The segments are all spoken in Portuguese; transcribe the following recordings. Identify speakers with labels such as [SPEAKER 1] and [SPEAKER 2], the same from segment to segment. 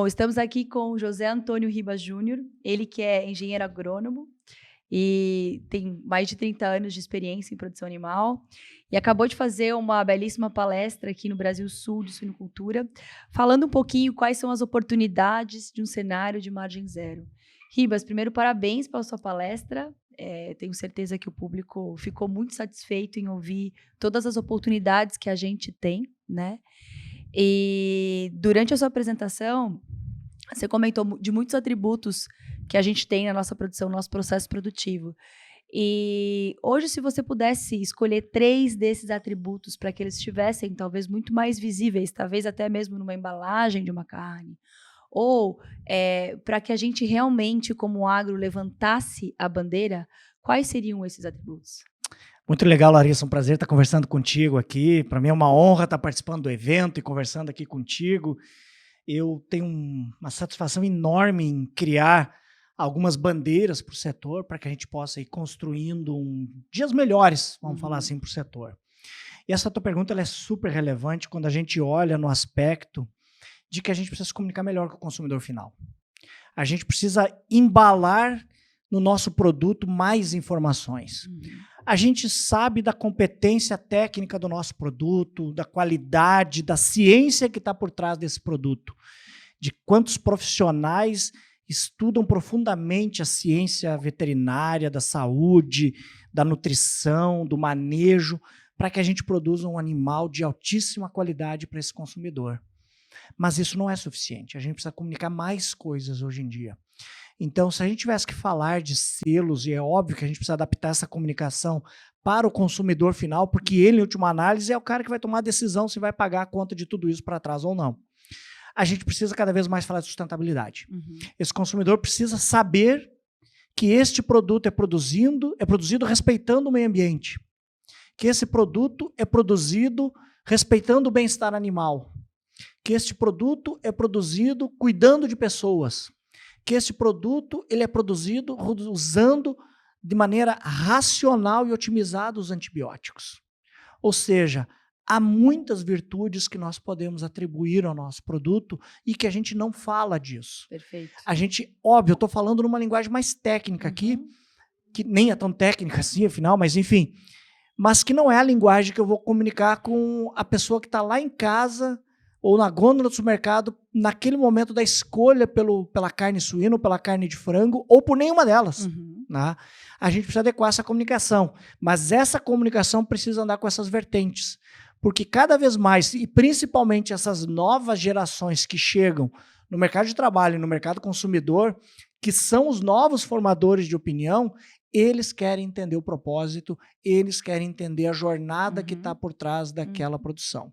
[SPEAKER 1] estamos aqui com o José Antônio Ribas Júnior, ele que é engenheiro agrônomo e tem mais de 30 anos de experiência em produção animal e acabou de fazer uma belíssima palestra aqui no Brasil Sul de suinocultura, falando um pouquinho quais são as oportunidades de um cenário de margem zero. Ribas, primeiro, parabéns pela sua palestra. Tenho certeza que o público ficou muito satisfeito em ouvir todas as oportunidades que a gente tem, né? E durante a sua apresentação, você comentou de muitos atributos que a gente tem na nossa produção, no nosso processo produtivo. E hoje, se você pudesse escolher 3 desses atributos para que eles estivessem talvez muito mais visíveis, talvez até mesmo numa embalagem de uma carne, ou para que a gente realmente, como agro, levantasse a bandeira, quais seriam esses atributos?
[SPEAKER 2] Muito legal, Larissa, um prazer estar conversando contigo aqui. Para mim é uma honra estar participando do evento e conversando aqui contigo. Eu tenho uma satisfação enorme em criar algumas bandeiras para o setor, para que a gente possa ir construindo dias melhores, vamos falar assim, para o setor. E essa tua pergunta ela é super relevante quando a gente olha no aspecto de que a gente precisa se comunicar melhor com o consumidor final. A gente precisa embalar no nosso produto mais informações. A gente sabe da competência técnica do nosso produto, da qualidade, da ciência que está por trás desse produto, de quantos profissionais estudam profundamente a ciência veterinária, da saúde, da nutrição, do manejo, para que a gente produza um animal de altíssima qualidade para esse consumidor. Mas isso não é suficiente, a gente precisa comunicar mais coisas hoje em dia. Então, se a gente tivesse que falar de selos, e é óbvio que a gente precisa adaptar essa comunicação para o consumidor final, porque ele, em última análise, é o cara que vai tomar a decisão se vai pagar a conta de tudo isso para trás ou não. A gente precisa cada vez mais falar de sustentabilidade. Esse consumidor precisa saber que este produto é produzido respeitando o meio ambiente, que esse produto é produzido respeitando o bem-estar animal, que este produto é produzido cuidando de pessoas, que esse produto ele é produzido usando de maneira racional e otimizada os antibióticos. Ou seja, há muitas virtudes que nós podemos atribuir ao nosso produto e que a gente não fala disso.
[SPEAKER 1] Perfeito.
[SPEAKER 2] A gente, óbvio, eu estou falando numa linguagem mais técnica aqui, que nem é tão técnica assim, afinal, mas enfim, mas que não é a linguagem que eu vou comunicar com a pessoa que está lá em casa ou na gôndola do supermercado, naquele momento da escolha pela carne suína, ou pela carne de frango, ou por nenhuma delas. Né? A gente precisa adequar essa comunicação, mas essa comunicação precisa andar com essas vertentes, porque cada vez mais, e principalmente essas novas gerações que chegam no mercado de trabalho e no mercado consumidor, que são os novos formadores de opinião, eles querem entender o propósito, eles querem entender a jornada que está por trás daquela produção.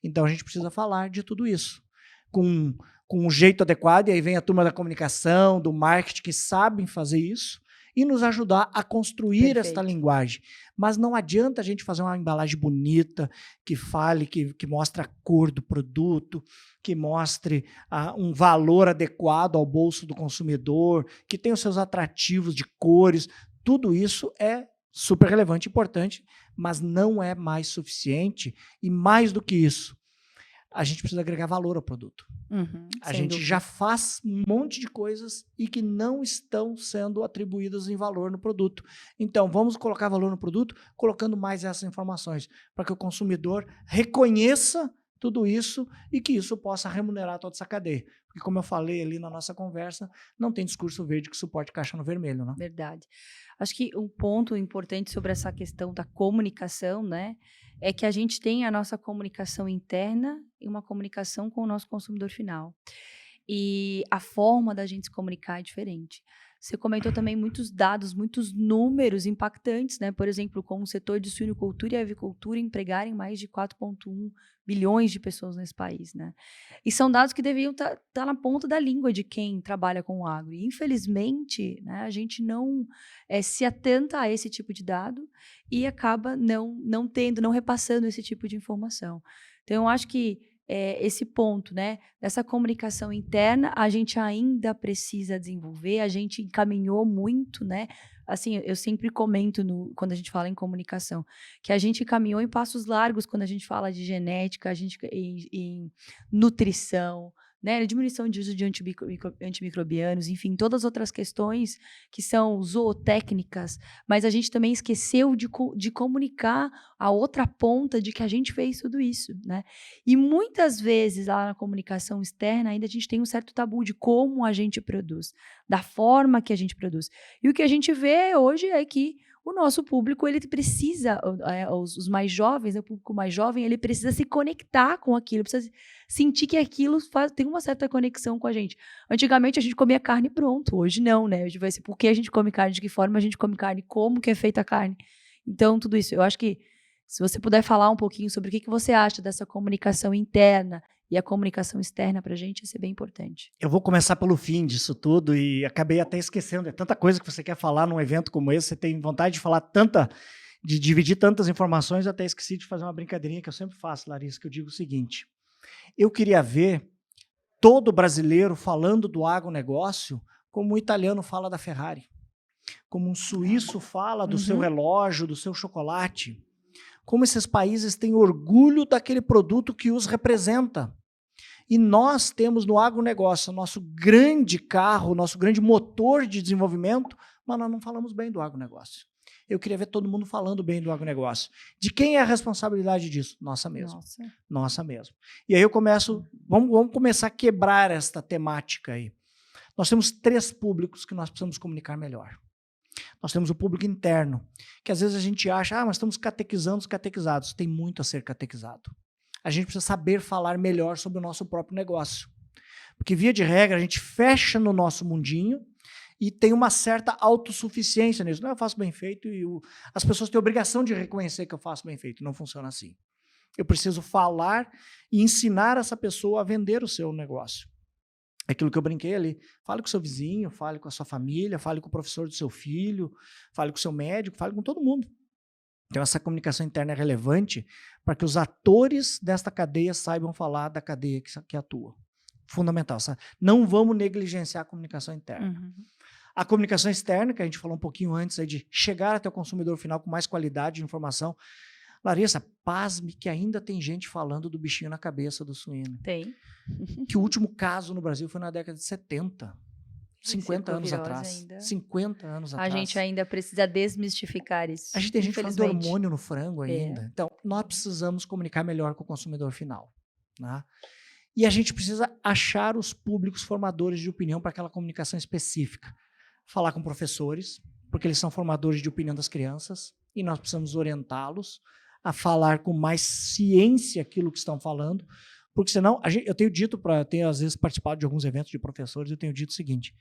[SPEAKER 2] Então, a gente precisa falar de tudo isso com um jeito adequado, e aí vem a turma da comunicação, do marketing, que sabem fazer isso, e nos ajudar a construir esta linguagem. Mas não adianta a gente fazer uma embalagem bonita, que fale, que mostre a cor do produto, que mostre um valor adequado ao bolso do consumidor, que tenha os seus atrativos de cores. Tudo isso é super relevante e importante, mas não é mais suficiente. E mais do que isso, a gente precisa agregar valor ao produto. A gente já faz um monte de coisas e que não estão sendo atribuídas em valor no produto. Então, vamos colocar valor no produto, colocando mais essas informações, para que o consumidor reconheça tudo isso e que isso possa remunerar toda essa cadeia. Porque, como eu falei ali na nossa conversa, não tem discurso verde que suporte caixa no vermelho, né?
[SPEAKER 1] Verdade. Acho que um ponto importante sobre essa questão da comunicação, né, é que a gente tem a nossa comunicação interna e uma comunicação com o nosso consumidor final. E a forma da gente se comunicar é diferente. Você comentou também muitos dados, muitos números impactantes, né? Por exemplo, como o setor de suinocultura e avicultura empregarem mais de 4,1 bilhões de pessoas nesse país, né? E são dados que deviam estar na ponta da língua de quem trabalha com o agro. E, infelizmente, né, a gente não se atenta a esse tipo de dado e acaba não repassando esse tipo de informação. Então, eu acho que esse ponto, né, dessa comunicação interna, a gente ainda precisa desenvolver, a gente encaminhou muito, né, assim, eu sempre comento quando a gente fala em comunicação, que a gente caminhou em passos largos quando a gente fala de genética, em nutrição, né? Diminuição de uso de antimicrobianos, enfim, todas as outras questões que são zootécnicas, mas a gente também esqueceu de comunicar a outra ponta de que a gente fez tudo isso, né? E muitas vezes lá na comunicação externa ainda a gente tem um certo tabu de como a gente produz, da forma que a gente produz. E o que a gente vê hoje é que o nosso público, ele precisa, os mais jovens, né, o público mais jovem, ele precisa se conectar com aquilo, precisa sentir que aquilo tem uma certa conexão com a gente. Antigamente a gente comia carne pronto, hoje não, né? Hoje vai ser por que a gente come carne, de que forma a gente come carne, como que é feita a carne. Então, tudo isso. Eu acho que se você puder falar um pouquinho sobre o que você acha dessa comunicação interna e a comunicação externa para a gente, ia ser bem importante.
[SPEAKER 2] Eu vou começar pelo fim disso tudo e acabei até esquecendo. É tanta coisa que você quer falar num evento como esse, você tem vontade de falar de dividir tantas informações, eu até esqueci de fazer uma brincadeirinha que eu sempre faço, Larissa, que eu digo o seguinte: eu queria ver todo brasileiro falando do agronegócio como um italiano fala da Ferrari, como um suíço fala do seu relógio, do seu chocolate, como esses países têm orgulho daquele produto que os representa. E nós temos no agronegócio nosso grande carro, nosso grande motor de desenvolvimento, mas nós não falamos bem do agronegócio. Eu queria ver todo mundo falando bem do agronegócio. De quem é a responsabilidade disso? Nossa mesmo. Nossa mesmo. E aí eu começo, vamos começar a quebrar esta temática aí. Nós temos 3 públicos que nós precisamos comunicar melhor. Nós temos o público interno, que às vezes a gente acha, mas estamos catequizando os catequizados. Tem muito a ser catequizado. A gente precisa saber falar melhor sobre o nosso próprio negócio. Porque, via de regra, a gente fecha no nosso mundinho e tem uma certa autossuficiência nisso. Não, eu faço bem feito e as pessoas têm a obrigação de reconhecer que eu faço bem feito. Não funciona assim. Eu preciso falar e ensinar essa pessoa a vender o seu negócio. Aquilo que eu brinquei ali, fale com o seu vizinho, fale com a sua família, fale com o professor do seu filho, fale com o seu médico, fale com todo mundo. Então essa comunicação interna é relevante para que os atores desta cadeia saibam falar da cadeia que atua. Fundamental, sabe? Não vamos negligenciar a comunicação interna. A comunicação externa, que a gente falou um pouquinho antes, é de chegar até o consumidor final com mais qualidade de informação. Larissa, pasme que ainda tem gente falando do bichinho na cabeça do suíno.
[SPEAKER 1] Tem.
[SPEAKER 2] Que o último caso no Brasil foi na década de 70. 50 anos atrás.
[SPEAKER 1] Ainda.
[SPEAKER 2] 50 anos atrás.
[SPEAKER 1] A gente ainda precisa desmistificar isso.
[SPEAKER 2] A gente tem gente falando de hormônio no frango ainda. Então, nós precisamos comunicar melhor com o consumidor final. Né? E a gente precisa achar os públicos formadores de opinião para aquela comunicação específica. Falar com professores, porque eles são formadores de opinião das crianças, e nós precisamos orientá-los a falar com mais ciência aquilo que estão falando, porque senão, eu tenho dito, tenho às vezes participado de alguns eventos de professores, eu tenho dito o seguinte: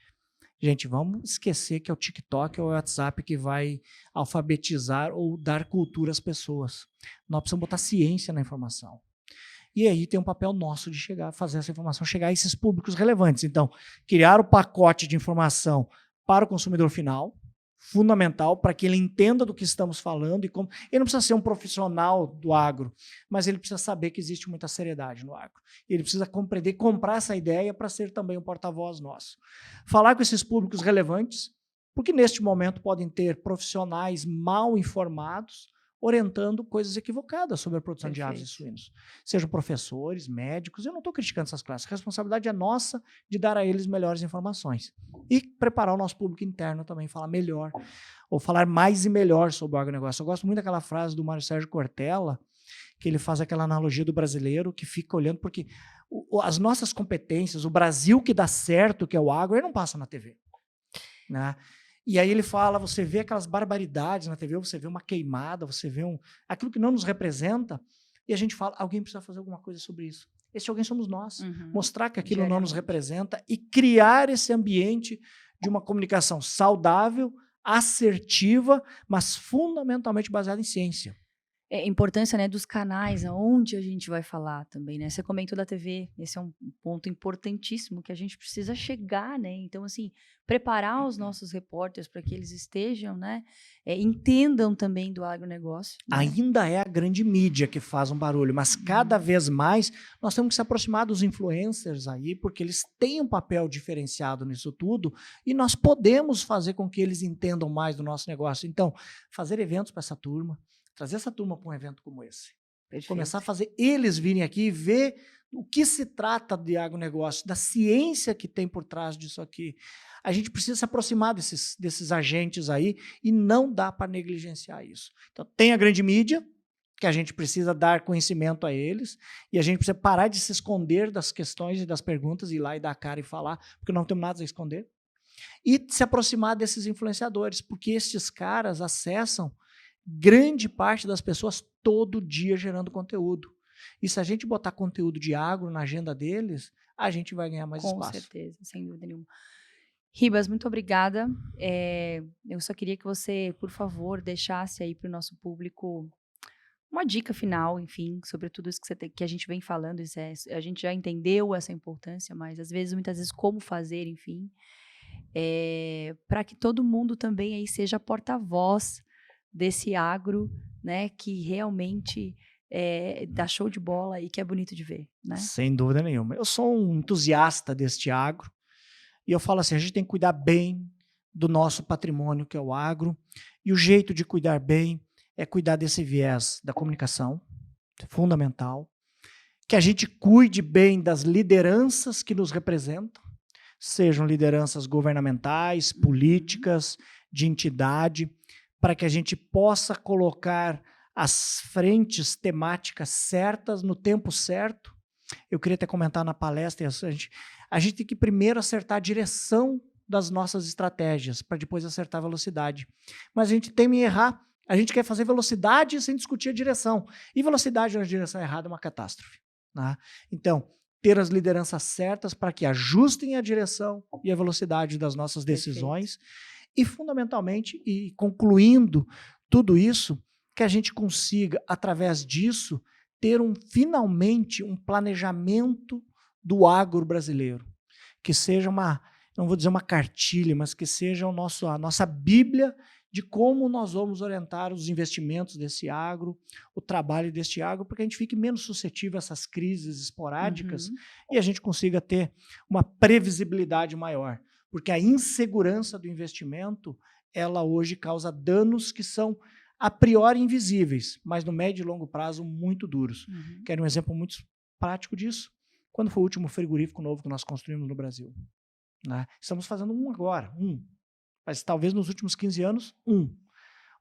[SPEAKER 2] gente, vamos esquecer que é o TikTok ou o WhatsApp que vai alfabetizar ou dar cultura às pessoas. Nós precisamos botar ciência na informação. E aí tem um papel nosso de fazer essa informação chegar a esses públicos relevantes. Então, criar o pacote de informação para o consumidor final, fundamental para que ele entenda do que estamos falando e como. Ele não precisa ser um profissional do agro, mas ele precisa saber que existe muita seriedade no agro. Ele precisa compreender, comprar essa ideia para ser também um porta-voz nosso. Falar com esses públicos relevantes, porque neste momento podem ter profissionais mal informados orientando coisas equivocadas sobre a produção de aves e suínos. Sejam professores, médicos, eu não estou criticando essas classes. A responsabilidade é nossa de dar a eles melhores informações. E preparar o nosso público interno também, falar melhor, ou falar mais e melhor sobre o agronegócio. Eu gosto muito daquela frase do Mário Sérgio Cortella, que ele faz aquela analogia do brasileiro que fica olhando, porque as nossas competências, o Brasil que dá certo, que é o agro, ele não passa na TV. Né? E aí ele fala, você vê aquelas barbaridades na TV, você vê uma queimada, você vê aquilo que não nos representa, e a gente fala, alguém precisa fazer alguma coisa sobre isso. Esse alguém somos nós. Mostrar que aquilo não nos representa e criar esse ambiente de uma comunicação saudável, assertiva, mas fundamentalmente baseada em ciência.
[SPEAKER 1] A importância, né, dos canais, aonde a gente vai falar também, né? Você comentou da TV, esse é um ponto importantíssimo que a gente precisa chegar, né? Então, assim, preparar os nossos repórteres para que eles estejam, né, entendam também do agronegócio. Né?
[SPEAKER 2] Ainda é a grande mídia que faz um barulho, mas cada vez mais nós temos que se aproximar dos influencers aí, porque eles têm um papel diferenciado nisso tudo e nós podemos fazer com que eles entendam mais do nosso negócio. Então, fazer eventos para essa turma, trazer essa turma para um evento como esse.
[SPEAKER 1] Perfeito.
[SPEAKER 2] Começar a fazer eles virem aqui e ver o que se trata de agronegócio, da ciência que tem por trás disso aqui. A gente precisa se aproximar desses agentes aí e não dá para negligenciar isso. Então, tem a grande mídia, que a gente precisa dar conhecimento a eles, e a gente precisa parar de se esconder das questões e das perguntas, ir lá e dar a cara e falar, porque não temos nada a esconder. E se aproximar desses influenciadores, porque estes caras acessam grande parte das pessoas todo dia gerando conteúdo. E se a gente botar conteúdo de agro na agenda deles, a gente vai ganhar mais espaço.
[SPEAKER 1] Com certeza, sem dúvida nenhuma. Ribas, muito obrigada. Eu só queria que você, por favor, deixasse aí para o nosso público uma dica final, enfim, sobre tudo isso que a gente vem falando. A gente já entendeu essa importância, mas muitas vezes, como fazer, enfim, para que todo mundo também aí seja porta-voz desse agro, né, que realmente dá show de bola e que é bonito de ver, né?
[SPEAKER 2] Sem dúvida nenhuma. Eu sou um entusiasta deste agro e eu falo assim, a gente tem que cuidar bem do nosso patrimônio, que é o agro, e o jeito de cuidar bem é cuidar desse viés da comunicação, fundamental, que a gente cuide bem das lideranças que nos representam, sejam lideranças governamentais, políticas, de entidade, para que a gente possa colocar as frentes temáticas certas no tempo certo. Eu queria até comentar na palestra, a gente tem que primeiro acertar a direção das nossas estratégias, para depois acertar a velocidade. Mas a gente teme errar. A gente quer fazer velocidade sem discutir a direção. E velocidade na direção errada é uma catástrofe. Né? Então, ter as lideranças certas para que ajustem a direção e a velocidade das nossas decisões. Perfeito. E, fundamentalmente, e concluindo tudo isso, que a gente consiga, através disso, ter finalmente um planejamento do agro brasileiro. Que seja não vou dizer uma cartilha, mas que seja a nossa Bíblia de como nós vamos orientar os investimentos desse agro, o trabalho deste agro, para que a gente fique menos suscetível a essas crises esporádicas e a gente consiga ter uma previsibilidade maior. Porque a insegurança do investimento, ela hoje causa danos que são a priori invisíveis, mas no médio e longo prazo muito duros. Quero um exemplo muito prático disso. Quando foi o último frigorífico novo que nós construímos no Brasil? Né? Estamos fazendo um agora, mas talvez nos últimos 15 anos,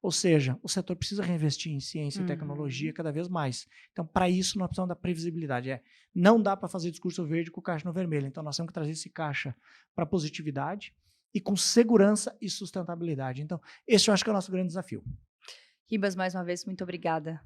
[SPEAKER 2] Ou seja, o setor precisa reinvestir em ciência e tecnologia cada vez mais. Então, para isso, nós precisamos da previsibilidade. Não dá para fazer discurso verde com caixa no vermelho. Então, nós temos que trazer esse caixa para positividade e com segurança e sustentabilidade. Então, esse eu acho que é o nosso grande desafio.
[SPEAKER 1] Ribas, mais uma vez, muito obrigada.